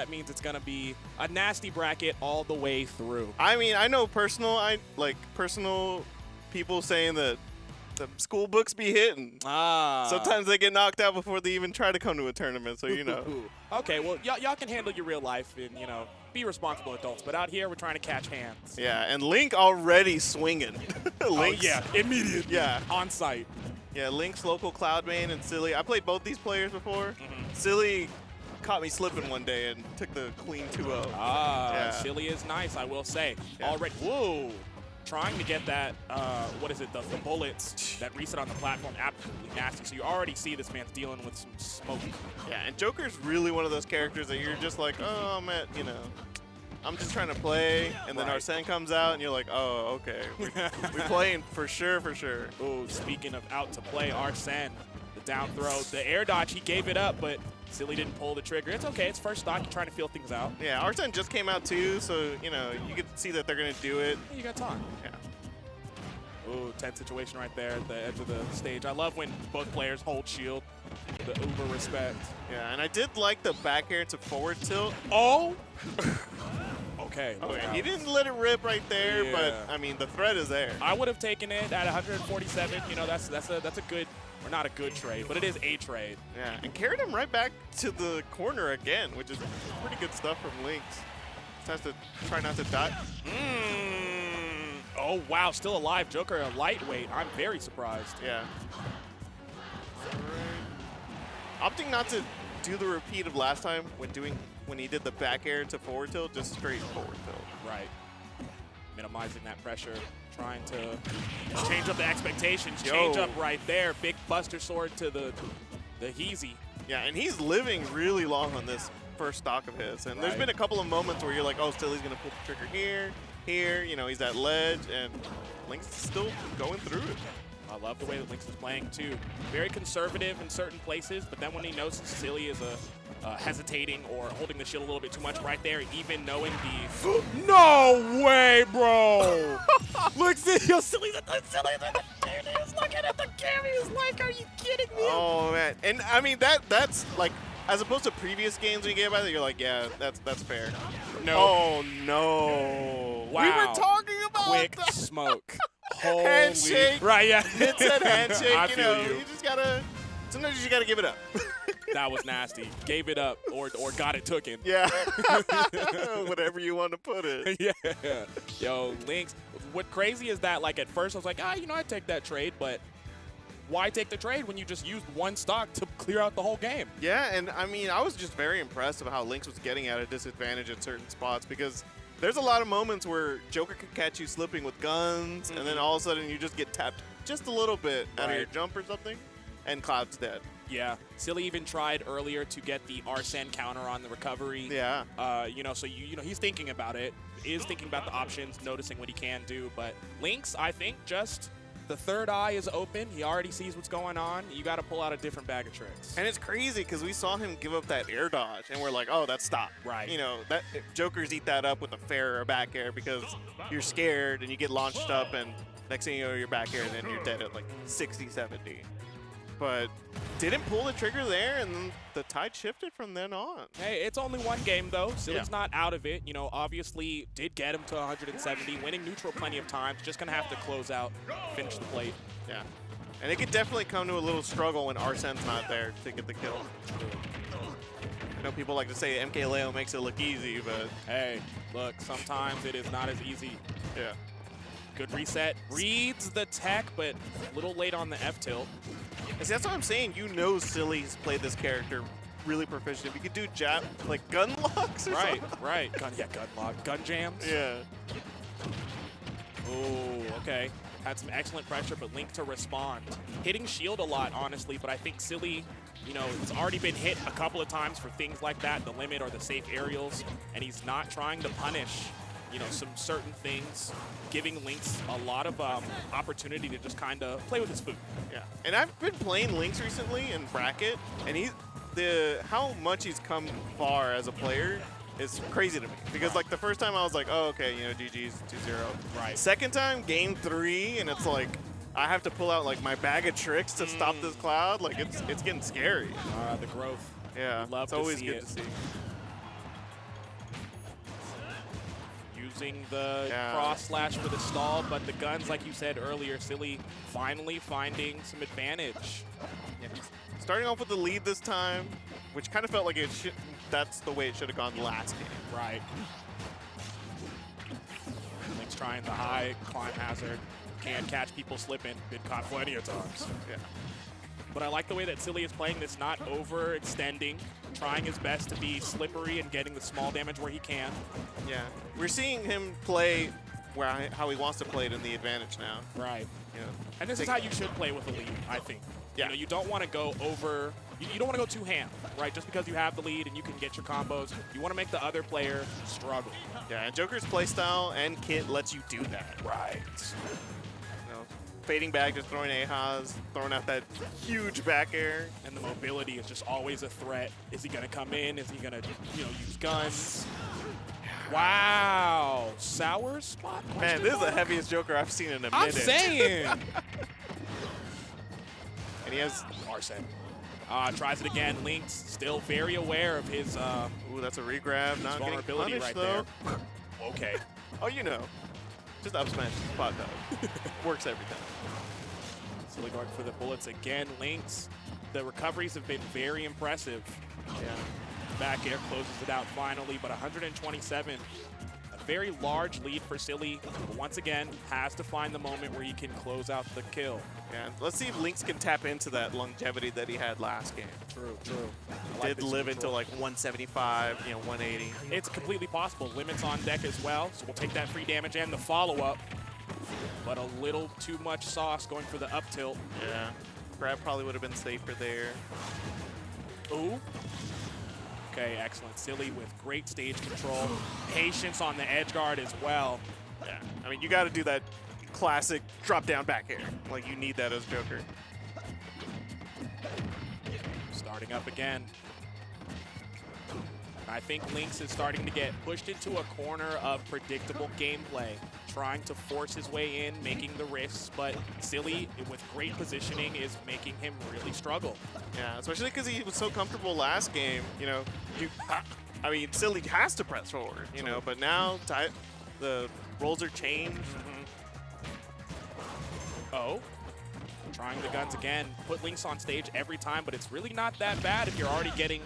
that means it's going to be a nasty bracket all the way through. I mean, I know personal people saying that the school books be hitting. Sometimes they get knocked out before they even try to come to a tournament, so you know. Okay, well, y'all can handle your real life and, you know, be responsible adults. But out here, we're trying to catch hands. Yeah, and Link already swinging. Lynx, yeah, immediately. Yeah. On site. Yeah, Lynx, local cloud main, and Silly. I played both these players before. Silly caught me slipping one day and took the clean 2-0. Yeah. Silly is nice, I will say. Yeah. Already, whoa. Trying to get that, what is it, the bullets that reset on the platform, absolutely nasty. So you already see this man's dealing with some smoke. Yeah, and Joker's really one of those characters that you're just like, oh, I'm at, you know, I'm just trying to play, and then Arsene comes out, and you're like, oh, okay. We're playing for sure, for sure. Oh, speaking of out to play, Arsene, the down throw, the air dodge, he gave it up, but Silly didn't pull the trigger. It's okay. It's first stock. You're trying to feel things out. Yeah, Arsene just came out too, so, you know, you can see that they're going to do it. Yeah, you got time. Yeah. Ooh, tense situation right there at the edge of the stage. I love when both players hold shield. The uber respect. Yeah, and I did like the back air to forward tilt. Oh! Okay. He didn't let it rip right there, but, I mean, the threat is there. I would have taken it at 147. You know, that's a good, or not a good trade, but it is a trade. Yeah, and carried him right back to the corner again, which is pretty good stuff from Lynx. Just has to try not to die. Oh, wow, still alive. Joker, a lightweight. I'm very surprised. Yeah. Opting not to do the repeat of last time when he did the back air to forward tilt, just straight forward tilt. Right. Minimizing that pressure, trying to change up the expectations. Change up right there. Big Buster Sword to the Heezy. Yeah, and he's living really long on this first stock of his. And there's been a couple of moments where you're like, oh, Silly's going to pull the trigger here, you know, he's at ledge, and Lynx is still going through it. I love the way that Lynx is playing, too. Very conservative in certain places, but then when he knows Silly is hesitating or holding the shield a little bit too much right there, even knowing the... No way, bro! Look, Silly's at the Silly's looking at the camera. He's like, are you kidding me? Oh, man. And, I mean, that's, like, as opposed to previous games we gave by that, you're like, yeah, that's fair. No. Oh, no. Wow. We were talking about quick that. smoke. Holy. Handshake. Right, yeah. Mid-set handshake, I you know, feel you. you just gotta, sometimes you just gotta give it up. That was nasty. Gave it up or got it tooken. Yeah. Whatever you want to put it. Yeah. Yo, Lynx. What crazy is that, like, at first I was like, you know, I'd take that trade, but why take the trade when you just used one stock to clear out the whole game? Yeah, and I mean, I was just very impressed with how Lynx was getting at a disadvantage at certain spots because there's a lot of moments where Joker can catch you slipping with guns, and then all of a sudden you just get tapped just a little bit out of your jump or something, and Cloud's dead. Yeah. Silly even tried earlier to get the Arsene counter on the recovery. Yeah. You know, so you know, he's thinking about it, is thinking about the options, noticing what he can do. But Lynx, I think, just the third eye is open. He already sees what's going on. You got to pull out a different bag of tricks. And it's crazy because we saw him give up that air dodge, and we're like, oh, that's stop. Right. You know, that Jokers eat that up with a fair or back air because you're scared and you get launched up, and next thing you know, you're back air, and then you're dead at like 60, 70. But didn't pull the trigger there, and then the tide shifted from then on. Hey, it's only one game, though. Silly's not out of it. You know, obviously did get him to 170, winning neutral plenty of times. Just going to have to close out, finish the plate. Yeah. And it could definitely come to a little struggle when Arsene's not there to get the kill. I know people like to say MK Leo makes it look easy, but... Hey, look, sometimes it is not as easy. Yeah. Good reset. Reads the tech, but a little late on the F-tilt. See, that's what I'm saying. You know Silly's played this character really proficient. If you could do jab, like gun locks or something. Right. Gun lock. Gun jams. Yeah. Oh, okay. Had some excellent pressure, but Link to respond. Hitting shield a lot, honestly, but I think Silly, you know, it's already been hit a couple of times for things like that, the limit or the safe aerials, and he's not trying to punish, you know, some certain things, giving Lynx a lot of opportunity to just kind of play with his food. Yeah, and I've been playing Lynx recently in bracket, and how much he's come far as a player is crazy to me. Because like the first time I was like, oh, okay, you know, GG's 2-0. Right. Second time, game 3, and it's like I have to pull out like my bag of tricks to stop this Cloud. Like it's getting scary. The growth. Yeah, Love it's to always see good it. to see. using the cross slash for the stall, but the guns, like you said earlier, Silly finally finding some advantage. Yeah. Starting off with the lead this time, which kind of felt like that's the way it should have gone last game. Right. Lynx trying the high climb hazard. Can catch people slipping. Been caught plenty of times. Yeah. But I like the way that Silly is playing this, not overextending, trying his best to be slippery and getting the small damage where he can. Yeah. We're seeing him play how he wants to play it in the advantage now. Right. Yeah. And this is how you should play with a lead, I think. Yeah. You know, you don't want to go over, you don't want to go too ham, right? Just because you have the lead and you can get your combos, you want to make the other player struggle. Yeah, and Joker's playstyle and kit lets you do that. Right. You know, fading back, just throwing ahas, throwing out that huge back air. And the mobility is just always a threat. Is he going to come in? Is he going to, use guns? Wow. Sour spot? Man, this is the heaviest Joker I've seen in a minute. I'm saying. And he has Arsene. Tries it again. Lynx still very aware of his ooh, that's a regrab. Not vulnerability getting punished, right though. there. Okay. Oh, you know. Just up smash, spot dodge. Works every time. Silly going for the bullets again. Lynx, the recoveries have been very impressive. Yeah. Back air closes it out finally, but 127. A very large lead for Silly, but once again, has to find the moment where he can close out the kill. Yeah, let's see if Lynx can tap into that longevity that he had last game. True. Did live until like 175, 180. It's completely possible. Limits on deck as well, so we'll take that free damage and the follow-up. But a little too much sauce going for the up tilt. Yeah, grab probably would have been safer there. Ooh. Okay, excellent. Silly with great stage control. Patience on the edge guard as well. Yeah, I mean, you got to do that classic drop down back air. Like, you need that as Joker. Starting up again. I think Lynx is starting to get pushed into a corner of predictable gameplay, trying to force his way in, making the risks, but Silly, with great positioning, is making him really struggle. Yeah, especially because he was so comfortable last game. I mean, Silly has to press forward, but now the roles are changed. Oh, trying the guns again. Put Lynx on stage every time, but it's really not that bad if you're already getting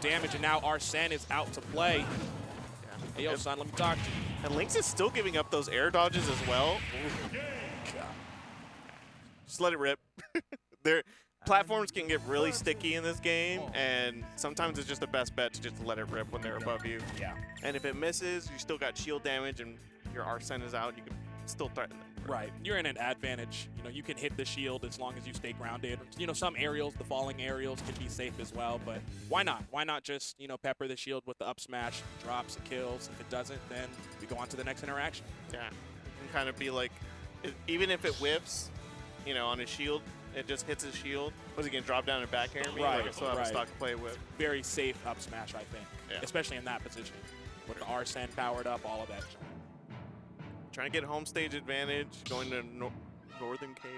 damage, and now Arsene is out to play. Yeah. Hey, yo, son, let me talk to you. And Lynx is still giving up those air dodges as well. Ooh. Just let it rip. Their platforms can get really sticky in this game, and sometimes it's just the best bet to just let it rip when they're above you. Yeah. And if it misses, you still got shield damage, and your Arsene is out, you can still threaten them. Right. You're in an advantage. You can hit the shield as long as you stay grounded. Some aerials, the falling aerials can be safe as well, but why not? Why not just, pepper the shield with the up smash, drops and kills. If it doesn't, then we go on to the next interaction. Yeah. It can kind of be like, even if it whiffs, on his shield, it just hits his shield. Was he going to drop down and back air me? Right, Like, I still have a stock to play with. Very safe up smash, I think, especially in that position. With the Arsene powered up, all of that. Trying to get home stage advantage, going to Northern Cave.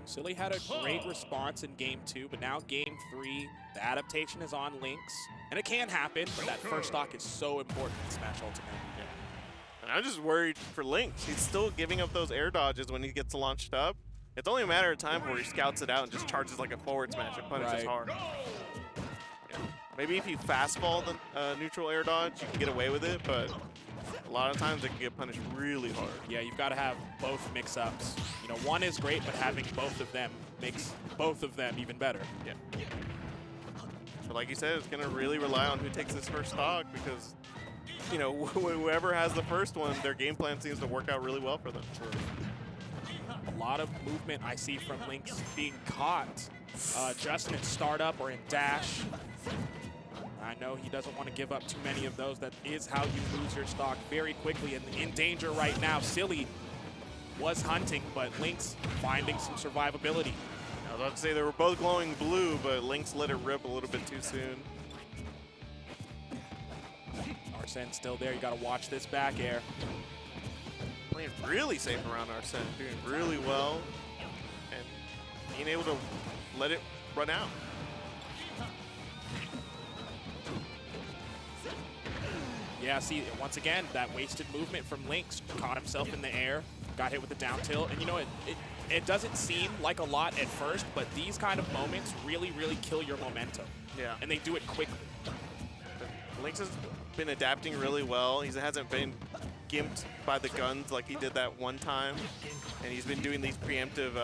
Silly had a great response in Game 2, but now Game 3, the adaptation is on Lynx. And it can happen, but that first stock is so important in Smash Ultimate. Yeah. And I'm just worried for Lynx. He's still giving up those air dodges when he gets launched up. It's only a matter of time before he scouts it out and just charges like a forward smash and punishes hard. Yeah. Maybe if you fastball the neutral air dodge, you can get away with it, but a lot of times it can get punished really hard. Yeah, you've got to have both mix-ups. One is great, but having both of them makes both of them even better. Yeah. But like you said, it's going to really rely on who takes this first stock because, whoever has the first one, their game plan seems to work out really well for them. True. A lot of movement I see from Lynx being caught just in startup or in dash. I know he doesn't want to give up too many of those. That is how you lose your stock very quickly. And in danger right now, Silly was hunting, but Lynx finding some survivability. I was about to say they were both glowing blue, but Lynx let it rip a little bit too soon. Arsene's still there. You got to watch this back air. Playing really safe around Arsene, doing really well, and being able to let it run out. Yeah, see, once again, that wasted movement from Lynx. Caught himself in the air, got hit with the down tilt. And you know, it doesn't seem like a lot at first, but these kind of moments really, really kill your momentum. Yeah. And they do it quickly. Lynx has been adapting really well. He hasn't been gimped by the guns like he did that one time. And he's been doing these preemptive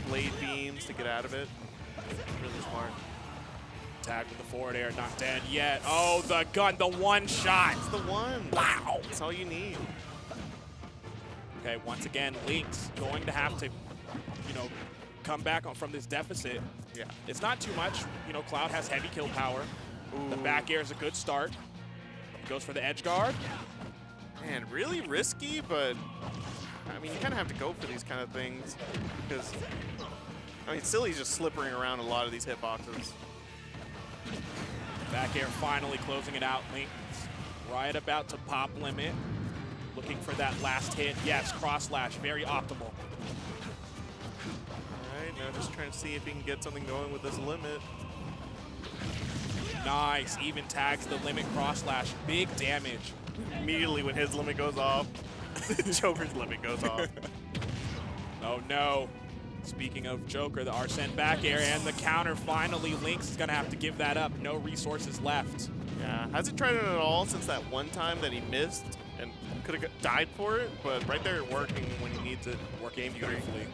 blade beams to get out of it. Really smart. Tagged with the forward air, not dead yet. Oh, the gun, the one shot. It's the one. Wow. That's all you need. Okay, once again, Lynx going to have to, you know, come back from this deficit. Yeah. It's not too much. You know, Cloud has heavy kill power. Ooh. The back air is a good start. Goes for the edge guard. Man, really risky, but I mean, you kind of have to go for these kind of things because, I mean, Silly's just slippering around a lot of these hitboxes. Back air finally closing it out. Lynx right about to pop limit. Looking for that last hit. Yes, cross slash, very optimal. All right, now just trying to see if he can get something going with this limit. Nice, even tags the limit cross slash. Big damage. Immediately when his limit goes off, Joker's limit goes off. Oh no. Speaking of Joker, the Arsene back air and the counter finally. Lynx is gonna have to give that up. No resources left. Yeah, hasn't tried it at all since that one time that he missed and could have died for it, but right there working when he needs it. Working beautifully.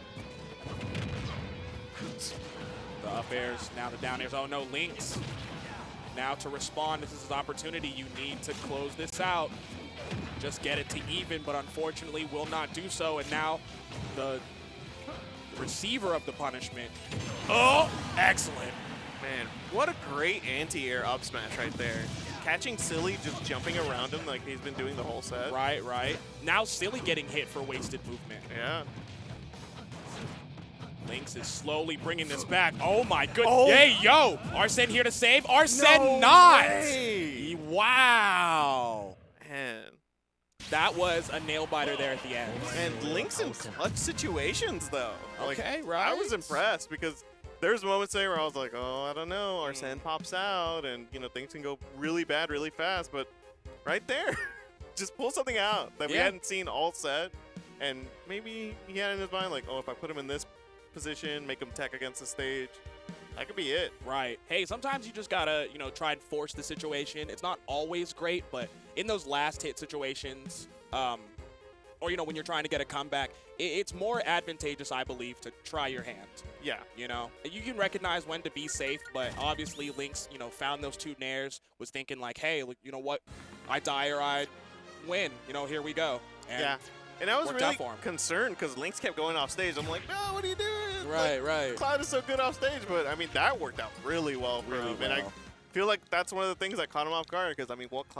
The up airs, now the down airs. Oh no, Lynx. Now to respond, this is his opportunity. You need to close this out. Just get it to even, but unfortunately will not do so. And now the receiver of the punishment. Oh, excellent. Man, what a great anti-air up smash right there. Catching Silly just jumping around him like he's been doing the whole set. Right, right. Now Silly getting hit for wasted movement. Yeah. Lynx is slowly bringing this back. Oh my goodness. Oh. Hey, yo. Arsene here to save. Arsene No not. way. Wow. Man. That was a nail biter there at the end. And Lynx in clutch situations, though. Okay, like, right. I was impressed because there's moments there where I was like, oh, I don't know. Arsene pops out, and you know things can go really bad, really fast. But right there, just pull something out that we hadn't seen all set, and maybe he had in his mind like, oh, if I put him in this position, make him tech against the stage, that could be it. Right. Hey, sometimes you just gotta, you know, try and force the situation. It's not always great, but in those last hit situations, or, you know, when you're trying to get a comeback, it's more advantageous, I believe, to try your hand. Yeah. You know, you can recognize when to be safe, but obviously Lynx, you know, found those two nairs, was thinking like, hey, you know what, I die or I win. You know, here we go. And yeah. And I was worked really out for him. concerned because Lynx kept going off stage. I'm like, no, what are you doing? Right, like, right. Cloud is so good off stage, but I mean, that worked out really well for him. And I feel like that's one of the things that caught him off guard because, I mean, what Cloud